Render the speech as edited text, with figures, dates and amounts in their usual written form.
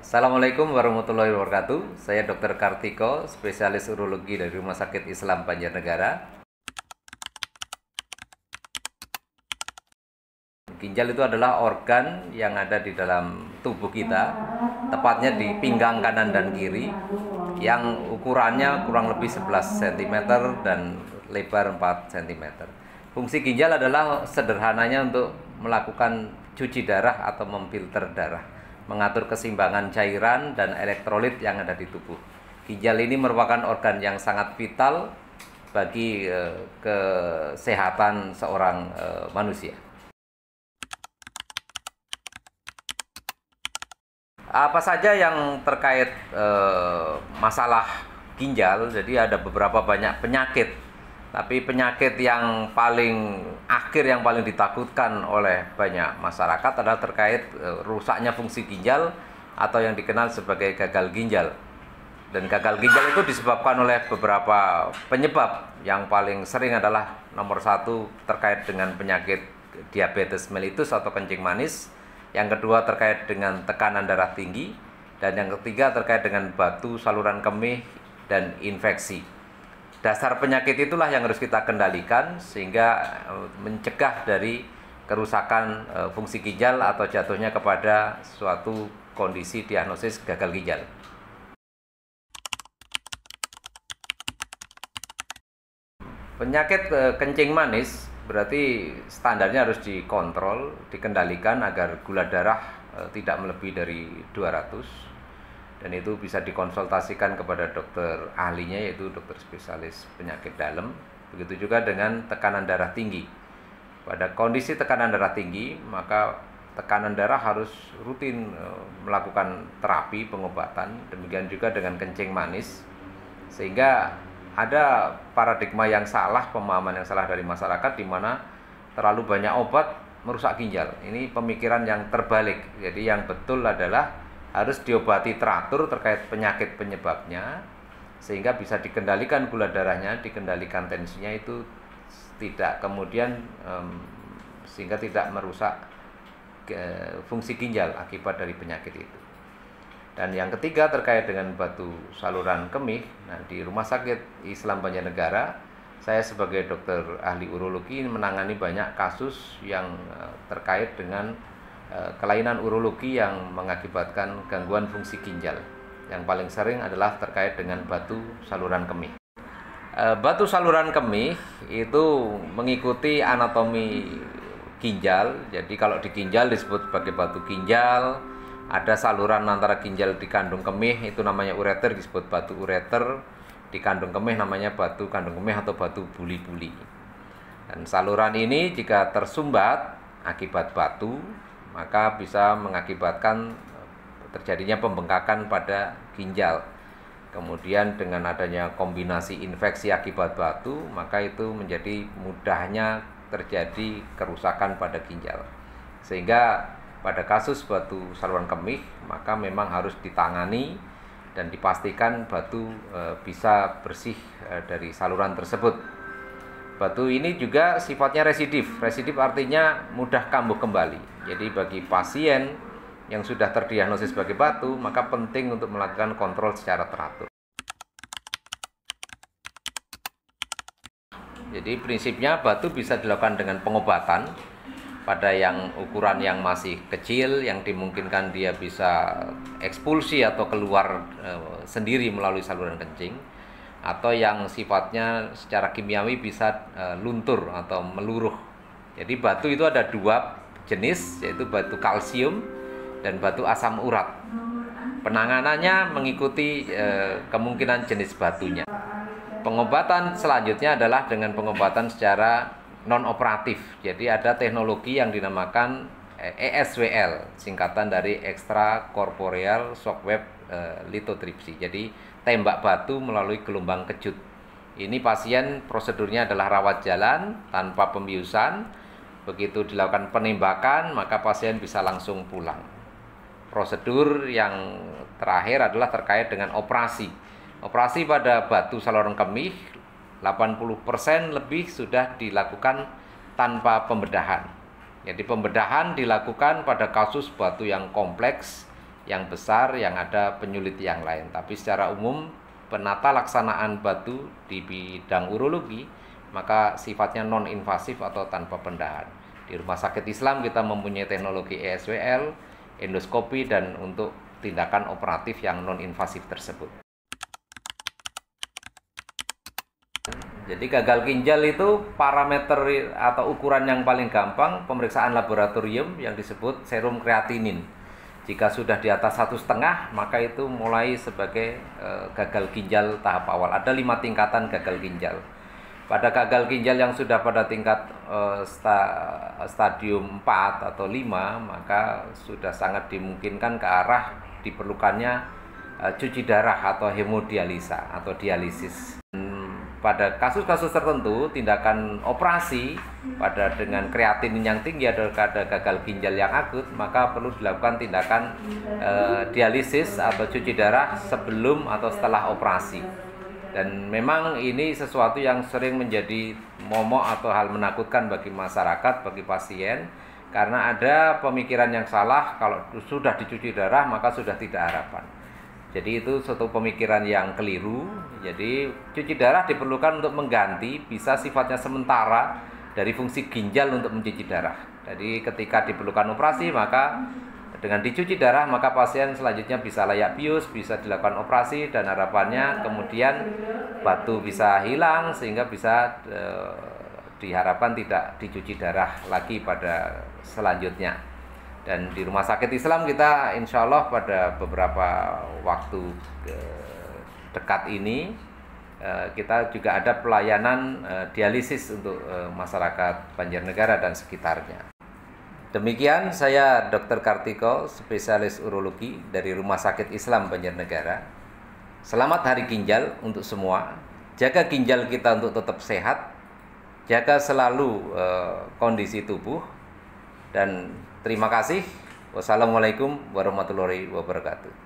Assalamualaikum warahmatullahi wabarakatuh. Saya Dr. Kartiko, spesialis urologi dari Rumah Sakit Islam Banjarnegara. Ginjal itu adalah organ yang ada di dalam tubuh kita, tepatnya di pinggang kanan dan kiri, yang ukurannya kurang lebih 11 cm dan lebar 4 cm. Fungsi ginjal adalah sederhananya untuk melakukan cuci darah atau memfilter darah, mengatur keseimbangan cairan dan elektrolit yang ada di tubuh. Ginjal ini merupakan organ yang sangat vital bagi kesehatan seorang manusia. Apa saja yang terkait masalah ginjal? Jadi ada beberapa banyak penyakit, tapi penyakit yang paling akhir yang paling ditakutkan oleh banyak masyarakat adalah terkait rusaknya fungsi ginjal atau yang dikenal sebagai gagal ginjal. Dan gagal ginjal itu disebabkan oleh beberapa penyebab. Yang paling sering adalah nomor satu terkait dengan penyakit diabetes mellitus atau kencing manis. Yang kedua terkait dengan tekanan darah tinggi, dan yang ketiga terkait dengan batu saluran kemih dan infeksi. Dasar penyakit itulah yang harus kita kendalikan sehingga mencegah dari kerusakan fungsi ginjal atau jatuhnya kepada suatu kondisi diagnosis gagal ginjal. Penyakit kencing manis berarti standarnya harus dikontrol, dikendalikan agar gula darah tidak melebihi dari 200, dan itu bisa dikonsultasikan kepada dokter ahlinya, yaitu dokter spesialis penyakit dalam. Begitu juga dengan tekanan darah tinggi. Pada kondisi tekanan darah tinggi, maka tekanan darah harus rutin melakukan terapi pengobatan. Demikian juga dengan kencing manis, sehingga ada paradigma yang salah, pemahaman yang salah dari masyarakat, di mana terlalu banyak obat merusak ginjal. Ini pemikiran yang terbalik. Jadi yang betul adalah harus diobati teratur terkait penyakit penyebabnya, sehingga bisa dikendalikan gula darahnya, dikendalikan tensinya, itu tidak kemudian sehingga tidak merusak fungsi ginjal akibat dari penyakit itu. Dan yang ketiga terkait dengan batu saluran kemih. Nah, di Rumah Sakit Islam Banjarnegara, saya sebagai dokter ahli urologi menangani banyak kasus yang terkait dengan kelainan urologi yang mengakibatkan gangguan fungsi ginjal. Yang paling sering adalah terkait dengan batu saluran kemih. Batu saluran kemih itu mengikuti anatomi ginjal. Jadi kalau di ginjal disebut sebagai batu ginjal. Ada saluran antara ginjal di kandung kemih, itu namanya ureter, disebut batu ureter. Di kandung kemih namanya batu kandung kemih atau batu buli-buli. Dan saluran ini jika tersumbat akibat batu, maka bisa mengakibatkan terjadinya pembengkakan pada ginjal. Kemudian dengan adanya kombinasi infeksi akibat batu, maka itu menjadi mudahnya terjadi kerusakan pada ginjal. Sehingga pada kasus batu saluran kemih, maka memang harus ditangani dan dipastikan batu bisa bersih dari saluran tersebut. Batu ini juga sifatnya residif. Residif artinya mudah kambuh kembali. Jadi bagi pasien yang sudah terdiagnosis sebagai batu, maka penting untuk melakukan kontrol secara teratur. Jadi prinsipnya batu bisa dilakukan dengan pengobatan pada yang ukuran yang masih kecil, yang dimungkinkan dia bisa ekspulsi atau keluar sendiri melalui saluran kencing, atau yang sifatnya secara kimiawi bisa luntur atau meluruh. Jadi batu itu ada dua jenis, yaitu batu kalsium dan batu asam urat. Penanganannya mengikuti kemungkinan jenis batunya. Pengobatan selanjutnya adalah dengan pengobatan secara non-operatif. Jadi ada teknologi yang dinamakan ESWL, singkatan dari extracorporeal shockwave lithotripsy. Jadi tembak batu melalui gelombang kejut. Ini pasien prosedurnya adalah rawat jalan tanpa pembiusan. Begitu dilakukan penembakan, maka pasien bisa langsung pulang. Prosedur yang terakhir adalah terkait dengan operasi. Operasi pada batu saluran kemih 80% lebih sudah dilakukan tanpa pembedahan. Jadi pembedahan dilakukan pada kasus batu yang kompleks yang besar yang ada penyulit yang lain. Tapi secara umum penata laksanaan batu di bidang urologi maka sifatnya non-invasif atau tanpa pendahan. Di Rumah Sakit Islam kita mempunyai teknologi ESWL, endoskopi, dan untuk tindakan operatif yang non-invasif tersebut. Jadi gagal ginjal itu parameter atau ukuran yang paling gampang pemeriksaan laboratorium yang disebut serum kreatinin. Jika sudah di atas 1,5 maka itu mulai sebagai gagal ginjal tahap awal. Ada 5 tingkatan gagal ginjal. Pada gagal ginjal yang sudah pada tingkat stadium 4 atau 5 maka sudah sangat dimungkinkan ke arah diperlukannya cuci darah atau hemodialisa atau dialisis. Pada kasus-kasus tertentu tindakan operasi pada dengan kreatinin yang tinggi ada gagal ginjal yang akut maka perlu dilakukan tindakan dialisis atau cuci darah sebelum atau setelah operasi. Dan memang ini sesuatu yang sering menjadi momok atau hal menakutkan bagi masyarakat, bagi pasien, karena ada pemikiran yang salah kalau sudah dicuci darah maka sudah tidak harapan. Jadi itu suatu pemikiran yang keliru. Jadi cuci darah diperlukan untuk mengganti, bisa sifatnya sementara dari fungsi ginjal untuk mencuci darah. Jadi ketika diperlukan operasi maka dengan dicuci darah maka pasien selanjutnya bisa layak bius, bisa dilakukan operasi, dan harapannya kemudian batu bisa hilang sehingga bisa diharapkan tidak dicuci darah lagi pada selanjutnya. Dan di Rumah Sakit Islam kita insya Allah pada beberapa waktu dekat ini kita juga ada pelayanan dialisis untuk masyarakat Banjarnegara dan sekitarnya. Demikian saya Dr. Kartiko, spesialis urologi dari Rumah Sakit Islam Banjarnegara. Selamat Hari Ginjal untuk semua. Jaga ginjal kita untuk tetap sehat. Jaga selalu kondisi tubuh. Dan terima kasih. Wassalamualaikum warahmatullahi wabarakatuh.